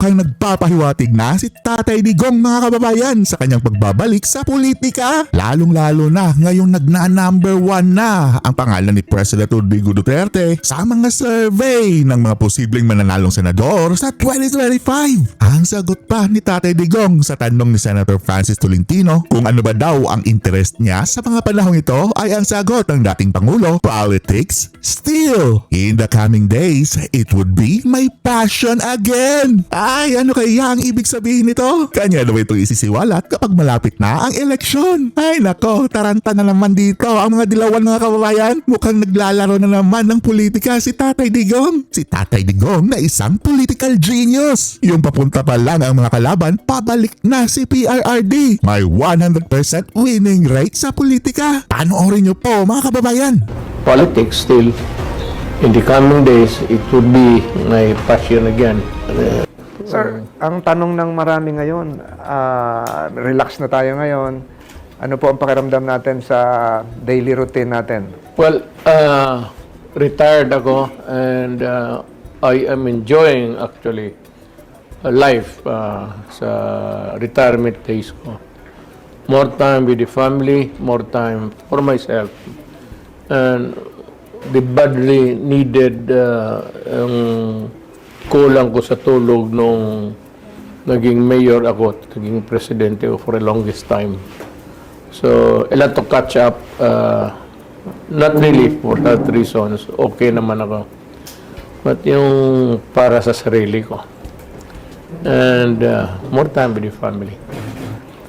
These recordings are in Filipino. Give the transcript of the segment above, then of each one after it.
Mukhang nagpapahiwatig na si Tatay Digong mga kababayan sa kanyang pagbabalik sa politika. Lalong-lalo na ngayong nagna-number 1 na ang pangalan ni President Rodrigo Duterte sa mga survey ng mga posibleng mananalong senador sa 2025. Ang sagot pa ni Tatay Digong sa tanong ni Senator Francis Tolentino kung ano ba daw ang interest niya sa mga panahong ito ay ang sagot ng dating Pangulo, politics still. In the coming days, it would be my passion again. Ay, ano kaya ang ibig sabihin nito? Kanya na ba itong isisiwalat kapag malapit na ang eleksyon? Ay nako, taranta na naman dito ang mga dilawan mga kababayan. Mukhang naglalaro na naman ng politika si Tatay Digong. Si Tatay Digong na isang political genius. Yung papunta pa lang ang mga kalaban, pabalik na si PRRD. May 100% winning rate sa politika. Panoorin nyo po mga kababayan. Politics still, in the coming days, it would be my passion again. Sir, ang tanong ng marami ngayon, relax na tayo ngayon. Ano po ang pakiramdam natin sa daily routine natin? Well, retired ako and I am enjoying actually life sa retirement days ko. More time with the family, more time for myself. And the badly needed kulang ko sa tulog nung naging mayor ako, naging presidente ko for the longest time. So, a lot to catch up. Not really for that reasons. Okay naman ako. But yung para sa sarili ko. And more time with the family.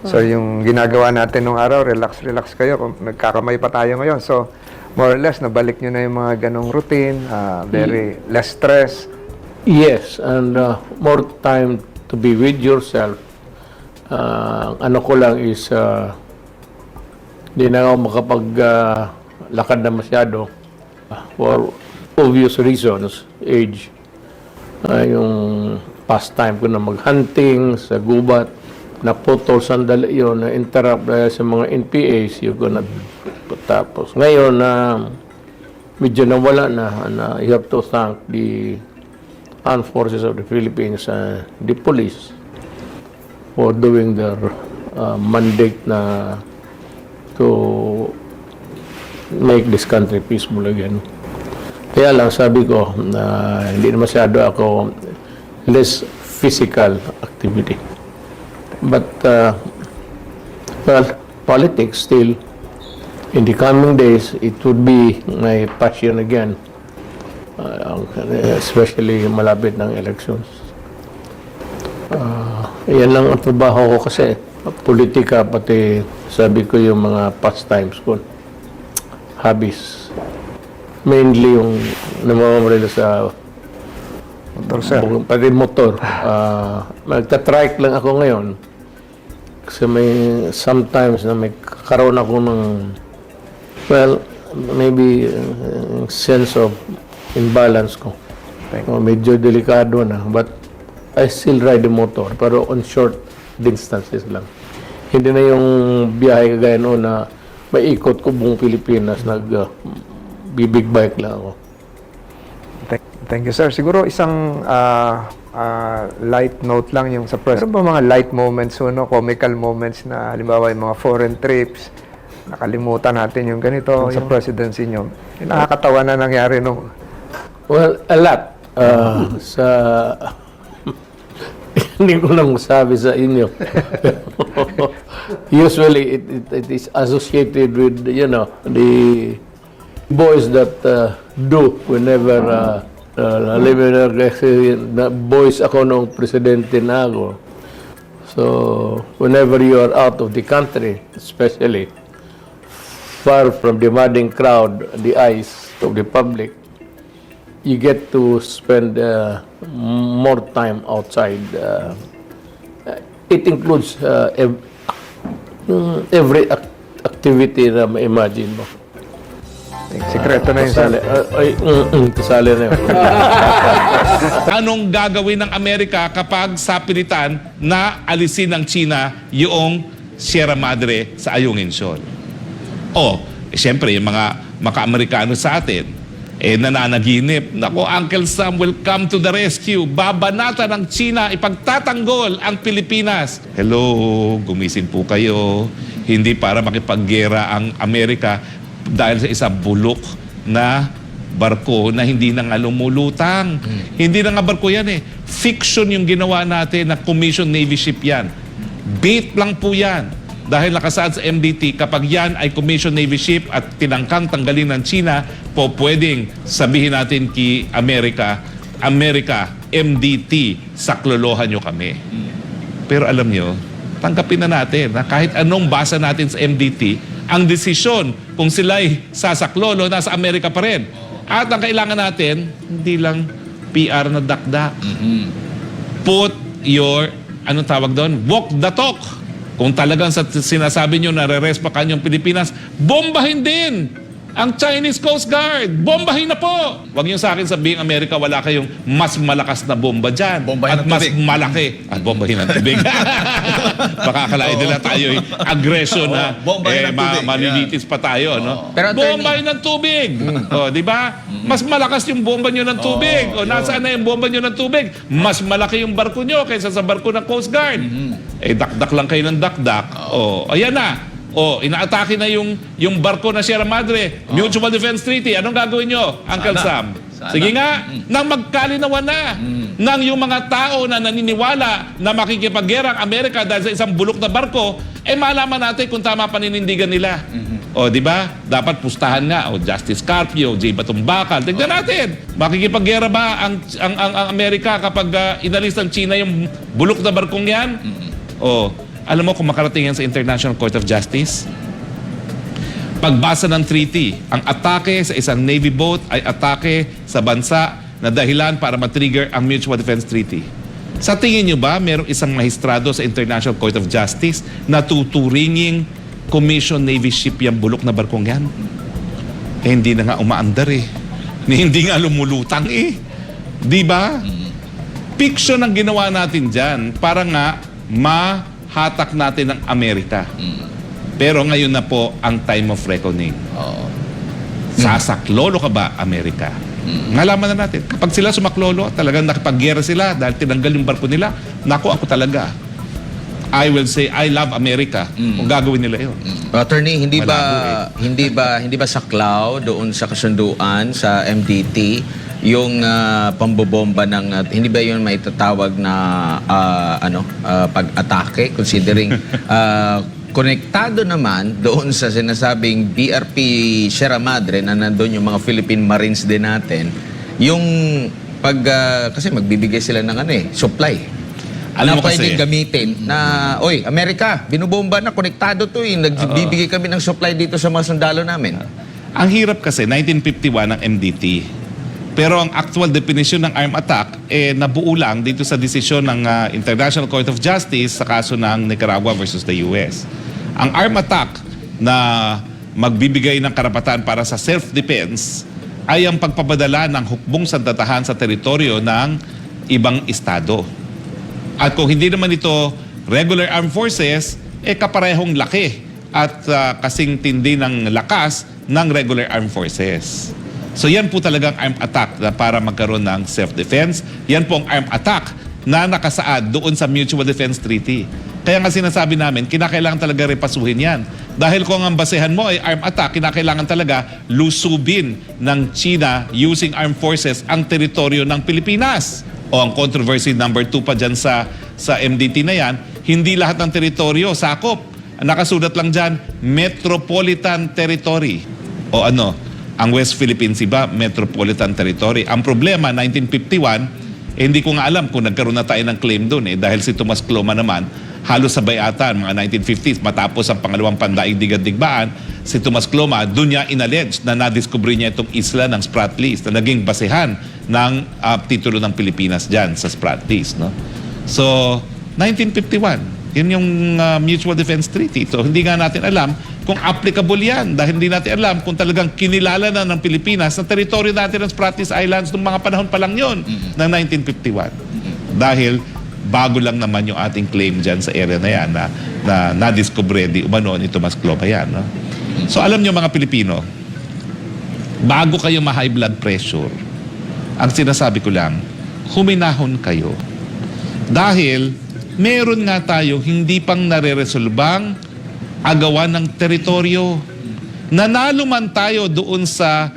So, yung ginagawa natin nung araw, relax kayo. Kung nagkakamay pa tayo ngayon. So, more or less, nabalik nyo na yung mga ganong routine, very less stress. Yes, and more time to be with yourself. Ano ko lang is, di na ako makapaglakad na masyado for obvious reasons, age. Yung pastime ko na mag-hunting sa gubat, naputol sandali yun, na-interrupt dahil sa mga NPAs, yung gonna tapos. Ngayon, medyo nawala na you have to thank the Armed Forces of the Philippines and the police for doing their mandate na to make this country peaceful again. Kaya lang sabi ko na hindi na masyado ako less physical activity. But well, politics still, in the coming days, it would be my passion again. Especially malapit ng elections. Yan lang ang trabaho ko kasi politika, pati sabi ko yung mga pastimes ko, hobbies. Mainly yung namamamarila sa Motor, sir. Pati motor. Magta-trike lang ako ngayon kasi may sometimes na may karoon ako ng well, maybe sense of imbalance ko. Medyo delikado na. But I still ride the motor. Pero on short distances lang. Hindi na yung biyahe kagaya noon na may ikot ko buong Pilipinas. Big bike lang ako. Thank you, sir. Siguro isang light note lang yung sa press. Meron ba mga light moments, comical moments na halimbawa yung mga foreign trips, nakalimutan natin yung ganito, yung sa presidency nyo. Yung nakakatawa na nangyari nung... Well, a lot. Hindi ko lang masabi sa inyo. Usually, it is associated with, you know, the boys that do whenever boys ako nung presidente na ako. So, whenever you are out of the country, especially far from the madding crowd, the eyes of the public, you get to spend more time outside. It includes every activity na ma-imagine mo. Sikreto na yun, sir. Kasali na yun. Anong gagawin ng Amerika kapag sa pilitan na alisin ng China yung Sierra Madre sa Ayungin Shoal? Siyempre, yung mga maka-Amerikano sa atin, nananaginip. Nako, Uncle Sam will come to the rescue. Babanata ng China, ipagtatanggol ang Pilipinas. Hello, gumising po kayo. Hindi para makipaggera ang Amerika dahil sa isang bulok na barko na hindi na nga lumulutang. Hindi na nga barko yan eh. Fiction yung ginawa natin na commission Navy ship yan. Bait lang po yan. Dahil nakasaad sa MDT, kapag yan ay commission Navy ship at tinangkang tanggalin ng China, po pwedeng sabihin natin kay Amerika, MDT, saklolohan nyo kami. Pero alam nyo, tanggapin na natin na kahit anong basa natin sa MDT, ang desisyon kung sila'y sasaklolo, nasa Amerika pa rin. At ang kailangan natin, hindi lang PR na dakdak. Put your, anong tawag doon? Walk the talk. Kung talagang sinasabi nyo na re-respakan yung Pilipinas, bombahin din ang Chinese Coast Guard. Bombahin na po. Huwag nyo sa akin sabihin, Amerika, wala kayong mas malakas na bomba dyan. Bombahin at ng mas tubig. malaki. At bombahin ng tubig. Baka akalain nila tayo aggression na bombahin ng tubig. malilitis pa tayo. No? Pero, attorney- Bombahin ng tubig. Di ba? Mas malakas yung bomba nyo ng tubig. Nasaan na yung bomba nyo ng tubig? Mas malaki yung barko nyo kaysa sa barko ng Coast Guard. Dakdak lang kayo ng dakdak. Ayan na. Inaatake na yung barko na Sierra Madre. Mutual Defense Treaty. Anong gagawin nyo, Uncle Sam? Sana. Sige nga, nang magkalinawan na nang yung mga tao na naniniwala na makikipaggera ang Amerika dahil sa isang bulok na barko, malaman natin kung tama paninindigan nila. Di ba? Dapat pustahan nga. Justice Carpio, J. Batumbakal. Tignan natin. Makikipaggera ba ang Amerika kapag inalis ng China yung bulok na barkong yan? Alam mo kung makarating yan sa International Court of Justice? Pagbasa ng treaty, ang atake sa isang Navy boat ay atake sa bansa na dahilan para matrigger ang Mutual Defense Treaty. Sa tingin nyo ba, merong isang mahistrado sa International Court of Justice na tuturinging commission Navy ship yung bulok na barkong yan? Hindi na nga umaandar eh. Hindi nga lumulutang eh. Di ba? Fiction ang ginawa natin dyan para nga mahatak natin ang Amerika. Pero ngayon na po ang time of reckoning. Sasaklolo ka ba, Amerika? Ngalaman na natin. Kapag sila sumaklolo, talagang nakipaggera sila dahil tinanggal yung barko nila, naku, ako talaga. I will say, I love America. Kung gagawin nila yun. Attorney, hindi Malabo ba saklaw doon sa kasunduan sa MDT yung pambobomba ng hindi ba yun may tatawag na pag-atake considering konektado naman doon sa sinasabing BRP Sierra Madre na nandoon yung mga Philippine Marines din natin yung kasi magbibigay sila ng supply. Alam mo pwedeng kasi, gamitin na, oy, Amerika, binubomba na, konektado to nagbibigay kami ng supply dito sa mga sundalo namin. ang hirap kasi, 1951 ang MDT. Pero ang actual definition ng armed attack, nabuo lang dito sa desisyon ng International Court of Justice sa kaso ng Nicaragua versus the US. Ang armed attack na magbibigay ng karapatan para sa self-defense ay ang pagpapadala ng hukbong sandatahan sa teritoryo ng ibang estado. At kung hindi naman ito regular armed forces, kaparehong laki at kasing tindi ng lakas ng regular armed forces. So yan po talagang armed attack na para magkaroon ng self-defense. Yan po ang armed attack na nakasaad doon sa Mutual Defense Treaty. Kaya nga sinasabi namin, kinakailangan talaga repasuhin yan. Dahil kung ang basehan mo ay armed attack, kinakailangan talaga lusubin ng China using armed forces ang teritoryo ng Pilipinas. O ang controversy number 2 pa dyan sa MDT na yan, hindi lahat ng teritoryo sakop. Nakasulat lang dyan, Metropolitan Territory. O ano, ang West Philippine Sea ba, Metropolitan Territory. Ang problema, 1951, hindi ko nga alam kung nagkaroon na tayo ng claim doon dahil si Tomas Cloma naman, halos sabay ata, mga 1950s, matapos ang pangalawang pandaigdigan-digbaan, si Tomas Cloma, doon niya inallege na nadiscover niya itong isla ng Spratlys na naging basehan ng titulo ng Pilipinas dyan sa Spratlys. No? So, 1951, yun yung Mutual Defense Treaty. So, hindi nga natin alam kung applicable yan dahil hindi natin alam kung talagang kinilala na ng Pilipinas na teritoryo natin ng Spratlys Islands noong mga panahon pa lang yun ng 1951. Dahil bago lang naman yung ating claim dyan sa area na yan na na-discover di umano ni Tomas Cloma yan. No? So alam nyo mga Pilipino, bago kayo ma-high blood pressure, ang sinasabi ko lang, huminahon kayo. Dahil meron nga tayo hindi pang nare-resolbang agawan ng teritoryo. Nanalo man tayo doon sa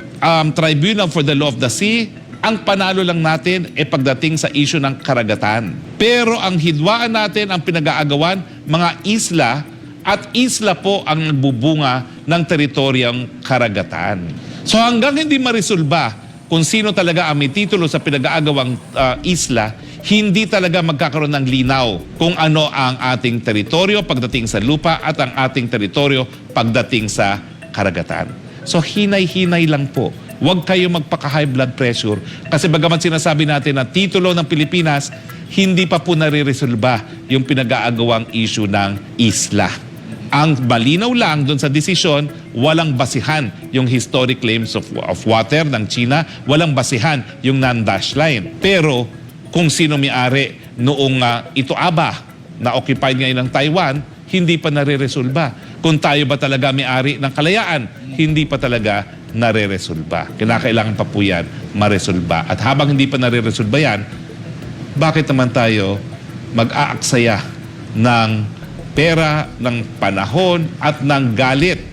Tribunal for the Law of the Sea, ang panalo lang natin ay pagdating sa issue ng karagatan. Pero ang hidwaan natin, ang pinag-aagawan, mga isla, at isla po ang nagbubunga ng teritoryong karagatan. So hanggang hindi marisolba kung sino talaga ang may titulo sa pinag-aagawang isla, hindi talaga magkakaroon ng linaw kung ano ang ating teritoryo pagdating sa lupa at ang ating teritoryo pagdating sa karagatan. So hinay-hinay lang po. Huwag kayo magpaka-high blood pressure kasi bagaman sinasabi natin na titulo ng Pilipinas, hindi pa po nare-resolba yung pinag-aagawang issue ng isla. Ang malinaw lang doon sa desisyon, walang basihan yung historic claims of water ng China, walang basihan yung non-dash line. Pero kung sino may-ari noong ito aba na occupied ngayon ng Taiwan, hindi pa nare-resolba. Kung tayo ba talaga may-ari ng kalayaan, hindi pa talaga nare-resolba. Kinakailangan pa po yan maresolba. At habang hindi pa nare-resolba yan, bakit naman tayo mag-aaksaya ng pera, ng panahon at ng galit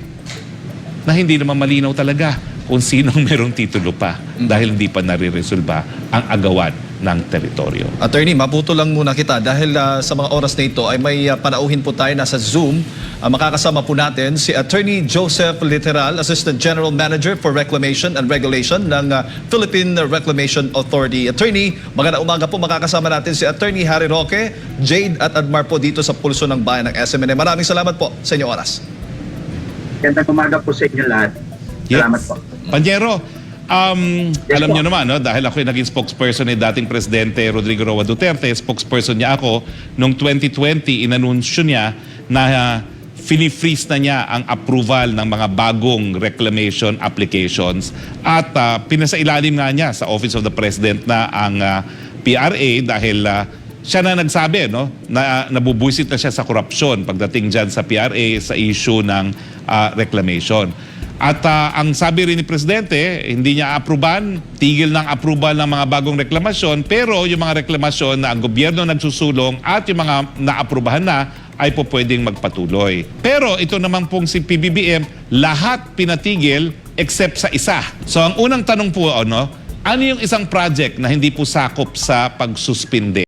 na hindi naman malinaw talaga kung sinong merong titulo pa dahil hindi pa nare-resolba ang agawan ng teritoryo. Attorney, mabuto lang muna kita dahil sa mga oras na ito ay may panauhin po tayo nasa Zoom. Makakasama po natin si Attorney Joseph Literal, Assistant General Manager for Reclamation and Regulation ng Philippine Reclamation Authority. Attorney, magandang umaga po. Makakasama natin si Attorney Harry Roque, Jade at Admar po dito sa Pulso ng Bayan ng SMNA. Maraming salamat po sa inyong oras. Magandang umaga po sa inyo lahat. Salamat po. Panyero, alam po. nyo naman, no, dahil ako naging spokesperson ni dating Presidente Rodrigo Roa Duterte, spokesperson niya ako, noong 2020, inanunsyo niya na fini-freeze na niya ang approval ng mga bagong reclamation applications at pinasailalim nga niya sa Office of the President na ang PRA dahil siya na nagsabi na nabubuisit na siya sa korupsyon pagdating dyan sa PRA sa issue ng reclamation. At ang sabi rin ni Presidente, hindi niya aproban, tigil ng approval ng mga bagong reklamasyon, pero yung mga reklamasyon na ang gobyerno nagsusulong at yung mga naaprubahan na ay po pwedeng magpatuloy. Pero ito naman pong si PBBM, lahat pinatigil except sa isa. So ang unang tanong po, ano yung isang project na hindi po sakop sa pagsuspinde?